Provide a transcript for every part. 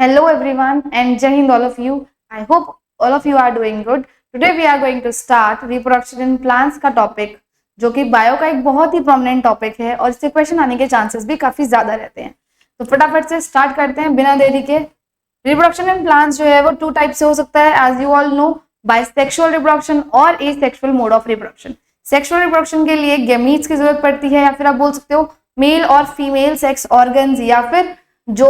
Hello everyone and Jai Hind all of you. I hope all of you are doing good. Today we are going to start reproduction in plants का topic जो कि bio का एक बहुत ही prominent topic है और इससे question आने के चांसेस भी काफी ज्यादा रहते हैं। तो फटाफट से स्टार्ट करते हैं बिना देरी के। रिप्रोडक्शन इन प्लांट्स जो है वो टू टाइप से हो सकता है as you all know, bisexual reproduction और asexual mode of reproduction. Sexual reproduction के लिए गैमीट्स की जरूरत पड़ती है या फिर आप बोल सकते हो मेल और फीमेल सेक्स ऑर्गन्स या फिर जो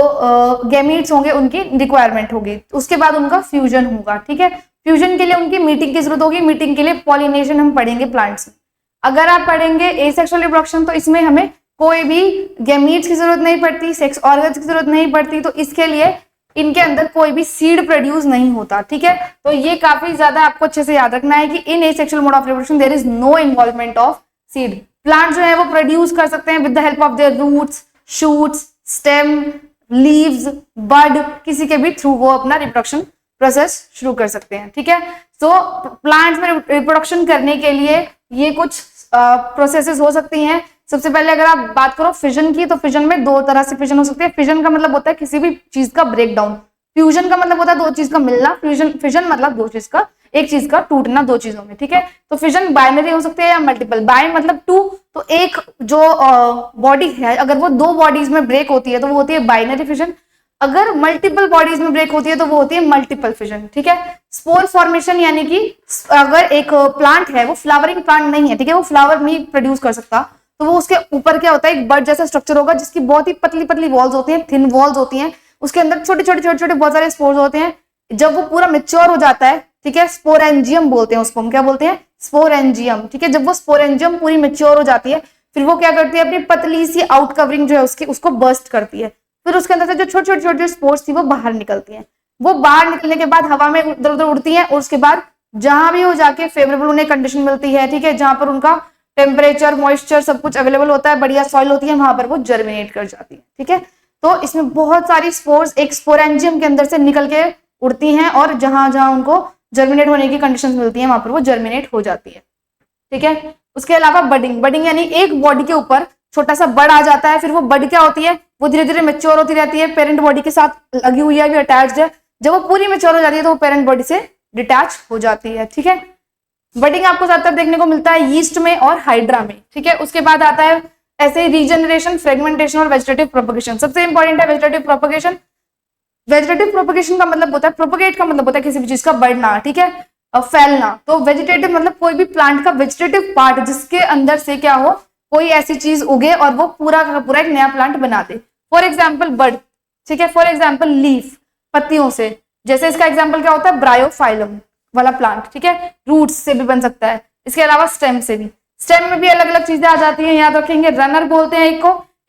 गैमीट्स होंगे उनकी रिक्वायरमेंट होगी, उसके बाद उनका फ्यूजन होगा। ठीक है, फ्यूजन के लिए उनकी मीटिंग की जरूरत होगी। मीटिंग के लिए पॉलिनेशन हम पढ़ेंगे प्लांट्स में। अगर आप पढ़ेंगे एसेक्सुअल रिप्रोडक्शन तो इसमें हमें कोई भी गैमीट्स की जरूरत नहीं पड़ती, सेक्स ऑर्गन्स की जरूरत नहीं पड़ती, तो इसके लिए इनके अंदर कोई भी सीड प्रोड्यूस नहीं होता। ठीक है, तो ये काफी ज्यादा आपको अच्छे से याद रखना है कि in asexual mode of reproduction there is no involvement of seed. Plant जो है वो प्रोड्यूस कर सकते हैं with the help of their roots, shoots, stem, leaves, bud, किसी के भी थ्रू वो अपना रिप्रोडक्शन प्रोसेस शुरू कर सकते हैं। ठीक है, तो प्लांट्स में रिप्रोडक्शन करने के लिए ये कुछ प्रोसेसेस हो सकती हैं। सबसे पहले अगर आप बात करो फिजन की, तो फिजन में दो तरह से फिजन हो सकती है। फिजन का मतलब होता है किसी भी चीज का ब्रेकडाउन, फ्यूजन का मतलब होता है दो चीज का मिलना। फिजन मतलब दो चीज का, एक चीज का टूटना दो चीजों में। ठीक है, तो फिजन बाइनरी हो सकती है या मल्टीपल। बाय मतलब टू, तो एक जो बॉडी है अगर वो दो बॉडीज में ब्रेक होती है तो वो होती है बाइनरी फिजन। अगर मल्टीपल बॉडीज में ब्रेक होती है तो वो होती है मल्टीपल फिजन। ठीक है, स्पोर फॉर्मेशन यानी कि अगर एक प्लांट है वो फ्लावरिंग प्लांट नहीं है, ठीक है, वो फ्लावर नहीं प्रोड्यूस कर सकता, तो वो उसके ऊपर क्या होता है, एक बड जैसा स्ट्रक्चर होगा जिसकी बहुत ही पतली पतली वॉल्स होती हैं, थिन वॉल्स होती हैं। उसके अंदर छोटे छोटे छोटे छोटे बहुत सारे स्पोर्स होते हैं। जब वो पूरा मेच्योर हो जाता है, ठीक है, स्पोरेंजियम बोलते हैं उसको, हम क्या बोलते हैं, स्पोरेंजियम। ठीक है, जब वो स्पोरेंजियम पूरी मेच्योर हो जाती है फिर वो क्या करती है, अपनी पतली सी आउट कवरिंग जो है उसकी, उसको बर्स्ट करती है। फिर उसके अंदर से जो छोटे छोटे छोटे स्पोर्स थी वो बाहर निकलती हैं। वो बाहर निकलने के बाद हवा में इधर उधर उड़ती हैं और उसके बाद जहां भी हो जाके फेवरेबल उन्हें कंडीशन मिलती है, ठीक है, जहां पर उनका टेम्परेचर, मॉइस्चर सब कुछ अवेलेबल होता है, बढ़िया सॉइल होती है, वहां पर वो जर्मिनेट कर जाती है। ठीक है, तो इसमें बहुत सारी स्पोर्स एक स्पोरेंजियम के अंदर से निकल के उड़ती हैं और जहां जहां उनको जर्मिनेट होने की कंडीशंस मिलती हैं वहां पर वो जर्मिनेट हो जाती है। ठीक है, उसके अलावा बडिंग, बडिंग यानी एक बॉडी के ऊपर छोटा सा बड आ जाता है। फिर वो बड क्या होती है, वो धीरे धीरे मेच्योर होती रहती है, पेरेंट बॉडी के साथ लगी हुई है, भी अटैच्ड है। जब वो पूरी मेच्योर हो जाती है तो वो पेरेंट बॉडी से डिटैच हो जाती है। ठीक है, बडिंग आपको ज्यादातर देखने को मिलता है यीस्ट में और हाइड्रा में। ठीक है, उसके बाद आता है ऐसे ही रीजनरेशन, फ्रेगमेंटेशन और वेजिटेटिव प्रोपगेशन। सबसे इंपॉर्टेंट है वेजिटेटिव प्रोपगेशन। वेजिटेटिव प्रोपगेशन का मतलब होता है, प्रोपगेट का मतलब होता है किसी भी चीज का बढ़ना, ठीक है, फैलना। तो वेजिटेटिव मतलब कोई भी प्लांट का वेजिटेटिव पार्ट जिसके अंदर से क्या हो, कोई ऐसी चीज उगे और वो पूरा का पूरा एक नया प्लांट बना दे। फॉर एग्जाम्पल बड, ठीक है, फॉर एग्जाम्पल लीफ, पत्तियों से। जैसे इसका एग्जाम्पल क्या होता है, ब्रायोफाइलम वाला प्लांट। ठीक है, रूट्स से भी बन सकता है, इसके अलावा स्टेम से भी। स्टेम में भी अलग अलग चीजें आ जाती हैं, याद रखेंगे। रनर बोलते हैं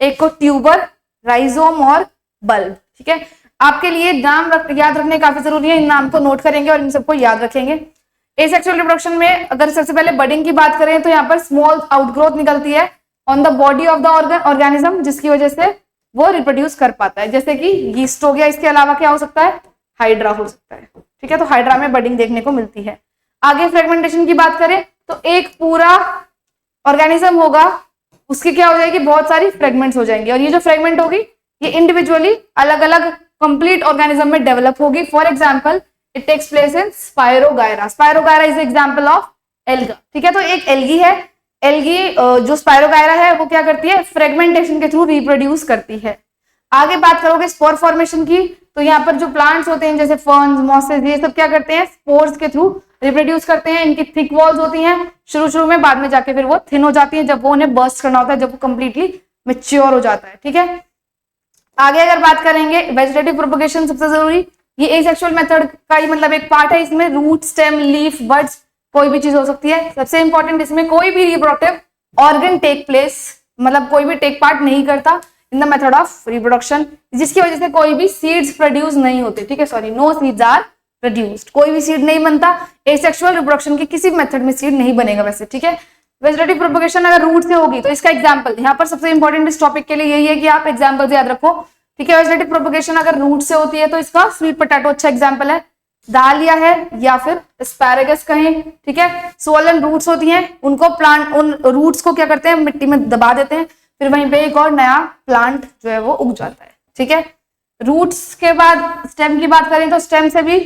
एक को ट्यूबर, राइजोम और बल्ब। ठीक है, आपके लिए नाम याद रखने काफी जरूरी है, इन नाम को नोट करेंगे और इन सबको याद रखेंगे। एसेक्सुअल रिप्रोडक्शन में अगर सबसे पहले बडिंग की बात करें तो यहाँ पर स्मॉल आउटग्रोथ निकलती है on the body of the organism, जिसकी वजह से वो रिप्रोड्यूस कर पाता है। जैसे कि यीस्ट हो गया, इसके अलावा क्या हो सकता है, हाइड्रा हो सकता है। ठीक है, तो हाइड्रा में बडिंग देखने को मिलती है। आगे फ्रेगमेंटेशन की बात करें तो एक पूरा ऑर्गेनिज्म होगा, उसकी क्या हो जाएगी, बहुत सारी फ्रेगमेंट्स हो जाएंगी और ये जो फ्रेगमेंट होगी ये इंडिविजुअली अलग अलग कंप्लीट ऑर्गेनिज्म में डेवलप होगी। For example it takes place in spirogyra. Spirogyra is example of alga. ठीक है, तो एक एल्गी है, एल्गी जो स्पायरोगायरा है वो क्या करती है, फ्रेगमेंटेशन के थ्रू रिप्रोड्यूस करती है। आगे बात करोगे स्पोर फॉर्मेशन की, तो यहाँ पर जो प्लांट्स होते हैं जैसे फर्न्स, मॉसेस, ये सब क्या करते हैं, स्पोर्स के थ्रू रिप्रोड्यूस करते हैं। इनकी थिक वॉल्स होती हैं शुरू में, बाद में जाके फिर वो थिन हो जाती है जब वो उन्हें बर्स्ट करना होता है, जब वो कंप्लीटली मेच्योर हो जाता है। ठीक है, आगे अगर बात करेंगे वेजिटेटिव प्रोपगेशन, सबसे जरूरी ये एसेक्सुअल मेथड का ही मतलब एक पार्ट है। इसमें रूट, स्टेम, लीफ, बड्स कोई भी चीज हो सकती है। सबसे इंपॉर्टेंट इसमें कोई भी रिप्रोडक्टिव ऑर्गन टेक प्लेस, मतलब कोई भी टेक पार्ट नहीं करता in the method of reproduction, जिसकी वजह से कोई भी सीड्स प्रोड्यूस नहीं होते। ठीक है, sorry, no seeds are produced, कोई भी सीड नहीं बनता। एसेक्सुअल रिप्रोडक्शन के किसी भी मेथड में सीड नहीं बनेगा वैसे। ठीक है, वेजिटेटिव प्रोपगेशन अगर रूट से होगी तो इसका एग्जांपल यहाँ पर सबसे इंपॉर्टेंट इस टॉपिक के लिए यही है कि आप एग्जांपल याद रखो। ठीक है, वेजिटेटिव प्रोपगेशन अगर रूट से होती है तो इसका स्वीट पोटैटो अच्छा एग्जांपल है, दालिया है या फिर एस्पैरागस कहें। ठीक है, सोलन रूट्स होती हैं, उनको प्लांट, उन रूट्स को क्या करते हैं, मिट्टी में दबा देते हैं, फिर वहीं पे एक और नया प्लांट जो है वो उग जाता है। ठीक है, रूट्स के बाद स्टेम की बात करें तो स्टेम से भी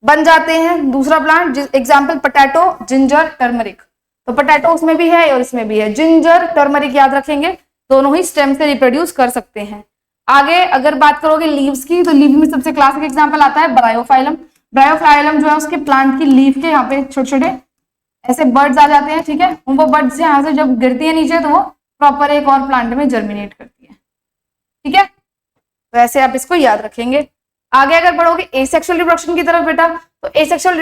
बन जाते हैं दूसरा plant, example potato, ginger, turmeric. तो पोटैटो उसमें भी है और इसमें भी है। जिंजर, टर्मरिक याद रखेंगे, दोनों ही स्टेम से रिप्रोड्यूस कर सकते हैं। आगे अगर बात करोगे लीव्स की, तो लीव में सबसे क्लासिक एग्जांपल आता है ब्रायोफाइलम। ब्रायोफाइलम जो है उसके प्लांट की लीव के यहाँ पे छोटे छोटे ऐसे बर्ड्स आ जाते हैं, ठीक है। वो बर्ड्स यहाँ से जब गिरती है नीचे तो वो प्रॉपर एक और प्लांट में जर्मिनेट करती है, ठीक है। तो ऐसे आप इसको याद रखेंगे। आगे अगर बढ़ोगे एसेक्सुअल रिप्रोडक्शन की तरफ बेटा, तो सेक्सुअल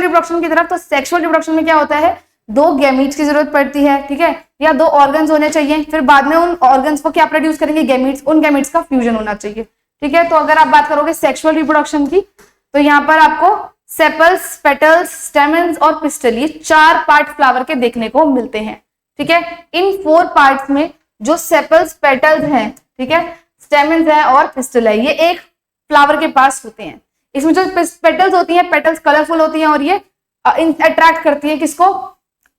रिप्रोडक्शन की तरफ, तो सेक्सुअल रिप्रोडक्शन में क्या होता है, दो गैमीट्स की जरूरत पड़ती है, ठीक है, या दो ऑर्गन्स होने चाहिए, फिर बाद में उन ऑर्गन्स को क्या प्रोड्यूस करेंगे, गैमीट्स, उन गैमीट्स का फ्यूजन होना चाहिए, ठीक है। तो अगर आप बात करोगे सेक्सुअल रिप्रोडक्शन की, तो यहाँ पर आपको सेपल्स, पेटल्स, स्टेमन्स और पिस्टल, ये 4 पार्ट फ्लावर के देखने को मिलते हैं, ठीक है। इन 4 पार्ट्स में जो सेपल्स, पेटल्स हैं, ठीक है, स्टेमन्स है और पिस्टल है, ये एक फ्लावर के पास होते हैं। इसमें जो पेटल्स होती हैं, पेटल्स कलरफुल होती हैं और ये अट्रैक्ट करती है किसको,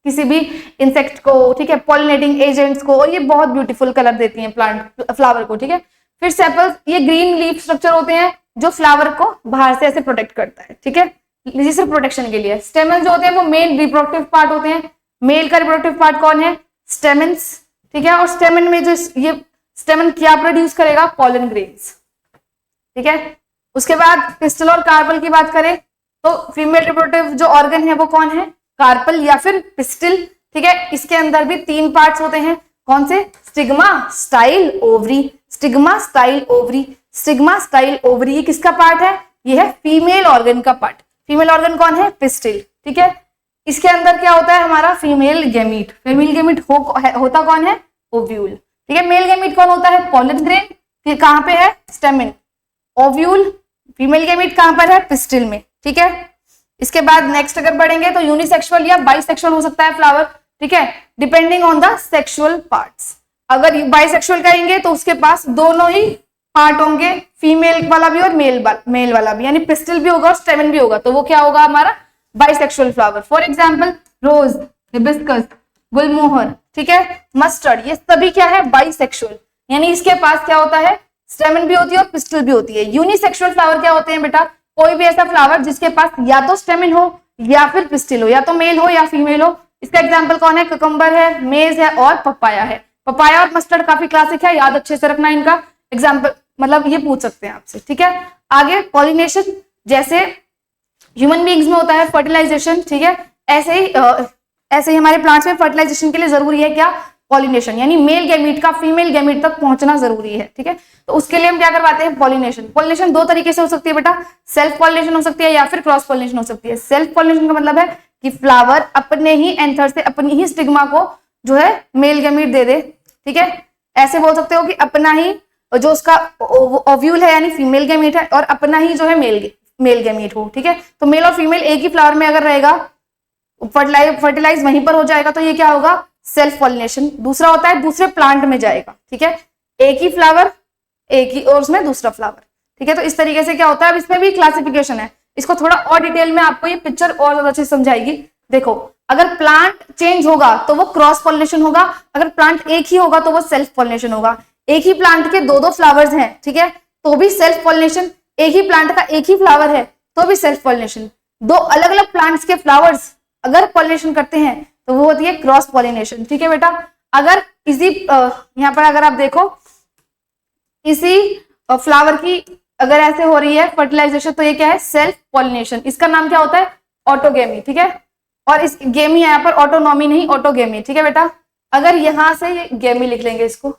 किसी भी इंसेक्ट को, ठीक है, पॉलिनेटिंग एजेंट्स को, और ये बहुत ब्यूटीफुल कलर देती हैं प्लांट फ्लावर को, ठीक है। फिर सेपल्स, ये ग्रीन लीफ स्ट्रक्चर होते हैं जो फ्लावर को बाहर से ऐसे प्रोटेक्ट करता है, ठीक है, सिर्फ प्रोटेक्शन के लिए। स्टेमन्स जो होते हैं वो मेल रिप्रोडक्टिव पार्ट होते हैं। मेल का रिप्रोडक्टिव पार्ट कौन है, स्टेमन्स, ठीक है। और स्टेमन में जो ये स्टेमन क्या प्रोड्यूस करेगा, पॉलन ग्रेन्स, ठीक है। उसके बाद पिस्टल और कार्पल की बात करें तो फीमेल रिप्रोडक्टिव जो ऑर्गन है वो कौन है, कार्पल या फिर पिस्टल, ठीक है। इसके अंदर भी 3 पार्ट्स होते हैं, कौन से, stigma, style, ovary. Stigma, style, ovary. Stigma, style, ovary, ये किसका पार्ट है, ये है फीमेल ऑर्गन का पार्ट। फीमेल ऑर्गन कौन है, पिस्टल, ठीक है। इसके अंदर क्या होता है हमारा, फीमेल गैमीट। फीमेल गैमीट होता कौन है, ओव्यूल, ठीक है। मेल गैमीट कौन होता है, पॉलन ग्रेन, कहां पे है, स्टेमन। ओव्यूल, फीमेल गैमीट कहां पर है, पिस्टल में, ठीक है। इसके बाद नेक्स्ट अगर बढ़ेंगे तो यूनिसेक्सुअल या बाइसेक्सुअल हो सकता है फ्लावर, ठीक है, depending on the sexual parts. अगर बाइसेक्सुअल कहेंगे तो उसके पास दोनों ही पार्ट होंगे, फीमेल वाला भी और मेल वाला भी, यानी पिस्टल भी होगा और स्टेमन भी होगा, तो वो क्या होगा हमारा bisexual flower. For example rose, hibiscus, gulmohar, ठीक है, मस्टर्ड, ये सभी क्या है, बाइसेक्सुअल, यानी इसके पास क्या होता है, स्टेमन भी होती है और पिस्टल भी होती है। यूनिसेक्सुअल फ्लावर क्या होते हैं बेटा, कोई भी ऐसा फ्लावर जिसके पास या तो स्टेमन हो या फिर पिस्टल हो, या तो मेल हो या फीमेल हो। इसका एग्जांपल कौन है, कुकुम्बर है, मेज है और पपाया है। पपाया और मस्टर्ड काफी क्लासिक है, याद अच्छे से रखना इनका एग्जांपल, मतलब ये पूछ सकते हैं आपसे, ठीक है। आगे पॉलिनेशन, जैसे ह्यूमन बीइंग्स में होता है फर्टिलाइजेशन, ठीक है, ऐसे ही हमारे प्लांट्स में फर्टिलाइजेशन के लिए जरूरी है क्या, पॉलिनेशन, यानी मेल गैमीट का फीमेल गैमीट तक पहुंचना जरूरी है, ठीक है। तो उसके लिए हम क्या करवाते हैं, पॉलिनेशन। पॉलिनेशन 2 तरीके से हो सकती है बेटा, सेल्फ पॉलिनेशन हो सकती है या फिर क्रॉस पॉलिनेशन हो सकती है। सेल्फ पॉलिनेशन का मतलब है कि फ्लावर अपने ही एंथर से अपनी ही स्टिग्मा को जो है मेल गैमीट दे दे, ठीक है। ऐसे बोल सकते हो कि अपना ही जो उसका ओव्यूल है यानी फीमेल गैमीट है और अपना ही जो है मेल गैमीट हो, ठीक है। तो मेल और फीमेल एक ही फ्लावर में अगर रहेगा, फर्टिलाइज वहीं पर हो जाएगा, तो ये क्या होगा, सेल्फ पॉलिनेशन। दूसरा होता है दूसरे प्लांट में जाएगा, ठीक है, एक ही फ्लावर एक ही और उसमें दूसरा फ्लावर, ठीक है। तो इस तरीके से क्या होता है, अब इसमें भी क्लासिफिकेशन है, इसको थोड़ा और डिटेल में आपको ये पिक्चर और ज्यादा अच्छे से समझाएगी। देखो, अगर प्लांट चेंज होगा तो वो क्रॉस पॉलिनेशन होगा, अगर प्लांट एक ही होगा तो वो सेल्फ पॉलिनेशन होगा। एक ही प्लांट के 2-2 फ्लावर्स हैं, ठीक है, तो भी सेल्फ पॉलिनेशन। एक ही प्लांट का एक ही फ्लावर है तो भी सेल्फ पॉलिनेशन। 2 अलग अलग प्लांट्स के फ्लावर्स अगर पॉलिनेशन करते हैं तो वो होती है क्रॉस पॉलिनेशन, ठीक है बेटा। अगर इसी यहाँ पर अगर आप देखो, इसी फ्लावर की अगर ऐसे हो रही है फर्टिलाइजेशन, तो ये क्या है, सेल्फ पॉलिनेशन। इसका नाम क्या होता है, ऑटोगेमी, ठीक है। और इस गेमी यहाँ पर ऑटोनॉमी नहीं, ऑटोगेमी, ठीक है बेटा। अगर यहां से ये गेमी लिख लेंगे इसको,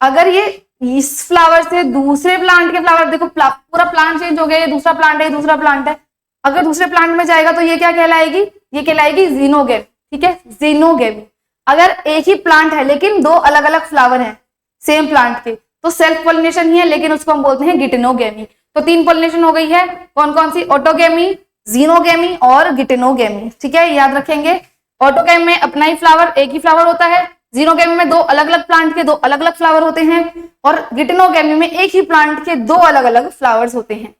अगर ये इस फ्लावर से दूसरे प्लांट के फ्लावर, देखो पूरा प्लांट चेंज हो गया, ये दूसरा प्लांट है, दूसरा प्लांट है, अगर दूसरे प्लांट में जाएगा तो ये क्या कहलाएगी, ये कहलाएगी जीनोगेमी, ठीक है, जीनोगेमी। अगर एक ही प्लांट है लेकिन 2 अलग अलग फ्लावर हैं सेम प्लांट के, तो सेल्फ पॉलिनेशन ही है, लेकिन उसको हम बोलते हैं गिटेनोगेमी। तो 3 पॉलिनेशन हो गई है, कौन कौन सी, ऑटोगेमी, जीनोगेमी और गिटेनोगेमी, ठीक है, याद रखेंगे। ऑटोगेमी में अपना ही फ्लावर, एक ही फ्लावर होता है, जीनोगेमी में 2 अलग अलग प्लांट के 2 अलग अलग फ्लावर होते हैं, और गिटेनोगेमी में एक ही प्लांट के 2 अलग अलग फ्लावर्स होते हैं।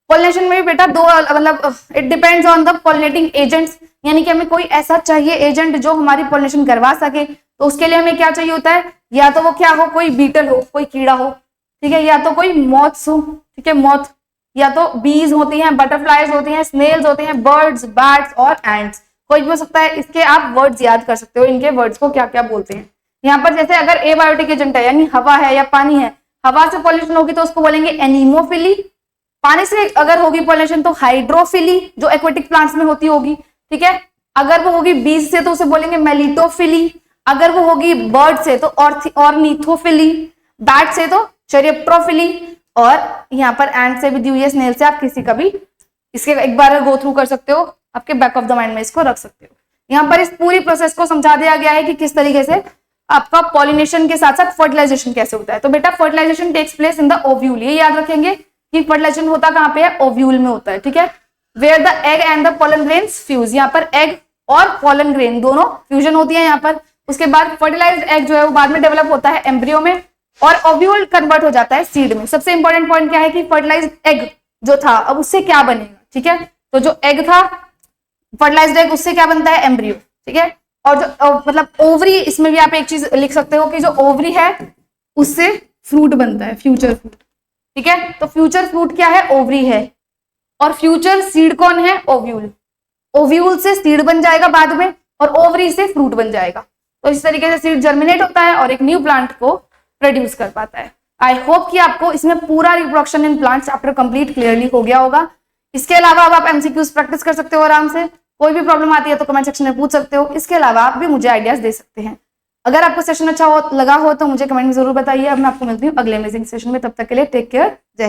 पॉलिनेशन में भी बेटा 2 मतलब it depends on the pollinating agents, यानी कि हमें कोई ऐसा चाहिए एजेंट जो हमारी पॉलिनेशन करवा सके, तो उसके लिए हमें क्या चाहिए होता है, या तो वो क्या हो, कोई बीटल हो, कोई कीड़ा हो, ठीक है, या तो कोई मॉथ्स हो, ठीक है, मॉथ, या तो बीज होती हैं, बटरफ्लाइज होती हैं, स्नेल्स होते हैं, बर्ड्स, बैट्स और एंड्स, कोई भी हो सकता है। इसके आप वर्ड्स याद कर सकते हो, इनके वर्ड्स को क्या क्या बोलते हैं। यहाँ पर जैसे अगर एबायोटिक एजेंट है यानी हवा है या पानी है, हवा से पॉल्यूशन होगी तो उसको बोलेंगे एनीमोफिली, पानी से अगर होगी पॉल्यूशन तो हाइड्रोफिली, जो एक्वेटिक प्लांट्स में होती होगी, ठीक है। अगर वो होगी बीज से तो उसे बोलेंगे मेलिटोफिली, अगर वो होगी बर्ड से तो ऑर्निथोफिली, बैट से तो चेरेप्टोफिली, और यहाँ पर एंड से भी दी हुई है, स्नेल से आप किसी का भी इसके एक बार गो थ्रू कर सकते हो, आपके बैक ऑफ द माइंड में इसको रख सकते हो। यहाँ पर इस पूरी प्रोसेस को समझा दिया गया है कि किस तरीके से आपका पॉलिनेशन के साथ साथ फर्टिलाइजेशन कैसे होता है। तो बेटा fertilization takes place in the ovule, ये याद रखेंगे कि फर्टिलाइजेशन होता कहाँ पे है, ओव्यूल में होता है, ठीक है। Where the egg and the pollen grains fuse, यहाँ पर एग और पोलन ग्रेन दोनों फ्यूजन होती है यहाँ पर। उसके बाद फर्टिलाइज्ड एग जो है वो बाद में डेवलप होता है एम्ब्रियो में, और ओव्यूल कन्वर्ट हो जाता है सीड में। सबसे इंपॉर्टेंट पॉइंट क्या है कि फर्टिलाइज्ड एग जो था अब उससे क्या बनेगा, ठीक है। तो जो एग था फर्टिलाइज्ड एग, उससे क्या बनता है, एम्ब्रियो, ठीक है। और जो मतलब ओवरी, इसमें भी आप एक चीज लिख सकते हो कि जो ओवरी है उससे फ्रूट बनता है, फ्यूचर फ्रूट, ठीक है। तो फ्यूचर फ्रूट क्या है, ओवरी है, और फ्यूचर सीड कौन है, ओव्यूल। ओव्यूल से सीड बन जाएगा बाद में, और ओवरी से फ्रूट बन जाएगा। तो इस तरीके से सीड जर्मिनेट होता है और एक न्यू प्लांट को प्रोड्यूस कर पाता है। आई होप कि आपको इसमें पूरा reproduction in plants chapter complete clearly हो गया होगा। इसके अलावा अब आप एमसीक्यूज प्रैक्टिस कर सकते हो आराम से, कोई भी प्रॉब्लम आती है तो कमेंट सेक्शन में पूछ सकते हो। इसके अलावा आप भी मुझे आइडियाज दे सकते हैं। अगर आपको सेशन अच्छा लगा हो तो मुझे कमेंट में जरूर बताइए। अब मैं आपको मिलती हूँ अगले अमेजिंग सेशन में, तब तक के लिए टेक केयर, जय।